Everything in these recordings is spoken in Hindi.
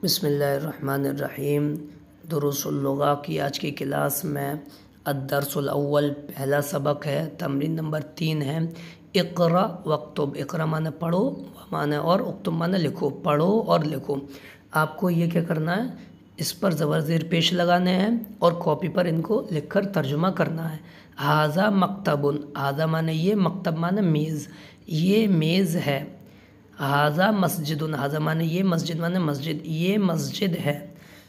बिस्मिल्लाहिर्रहमानिर्रहीम। दुरूसुल लुगा की आज की क्लास में अद्दर्सुल अव्वल पहला सबक है, तमरीन नंबर 3 है। इक़रा वक्तुब। इक़रा माने पढ़ो, माने और उक्तुब माने लिखो, पढ़ो और लिखो। आपको ये क्या करना है, इस पर ज़बर ज़ेर पेश लगाने हैं और कॉपी पर इनको लिखकर तर्जुमा करना है। हाज़ा मकतबुन। हाज़ा माने ये, मकतब माने मेज़, ये मेज़ है। हाज़ा मस्जिदुन। हाज़ा माने ये, मस्जिद माने मस्जिद, ये मस्जिद है।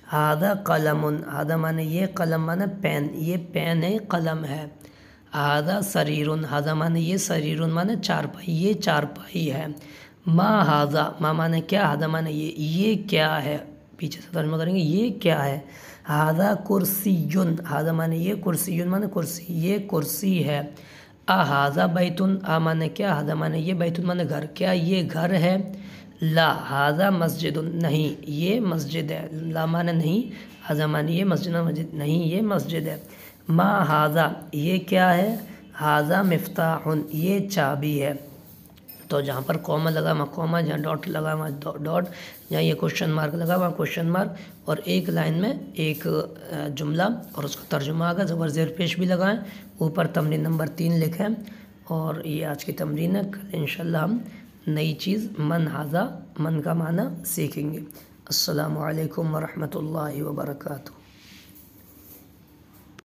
हाज़ा कलमुन। हाज़ा माने ये, कलम माने पेन, ये पेन है, कलम है। हाज़ा सरीरुन। हाज़ा माने ये, सरीरुन माने चारपाई, ये चारपाई है। मा हाज़ा। मा माने क्या, हाज़ा माने ये क्या है। पीछे से तर्जुमा करेंगे, ये क्या है। हाज़ा कुर्सियुन। हाज़ा माने ये, कुर्सियुन माने कुर्सी, ये कुर्सी है। हाज़ा बैतुन। माने क्या, हाज़ा माने ये, बैतुन माने घर, क्या ये घर है। ला हाज़ा मस्जिदुन। नहीं ये मस्जिद है। ला माने नहीं, हाज़ा माने ये, मस्जिद माने मस्जिद, नहीं ये मस्जिद है। मा हाज़ा ये क्या है। हाज़ा मिफ्ताहुन ये चाबी है। तो जहाँ पर कॉमा लगा वहाँ कॉमा, जहाँ डॉट लगा वहाँ डॉट, जहाँ ये क्वेश्चन मार्क लगा वहाँ क्वेश्चन मार्क, और एक लाइन में एक जुमला और उसका तर्जुमा आगा, ज़बर ज़ेर पेश भी लगाएं, ऊपर तमरीन नंबर 3 लिखें। और ये आज की तमरीन है। कल इंशाल्लाह हम नई चीज़ मन हाज़ा, मन का माना सीखेंगे। अस्सलामु अलैकुम वरहमतुल्लाहि वबरकातुहू।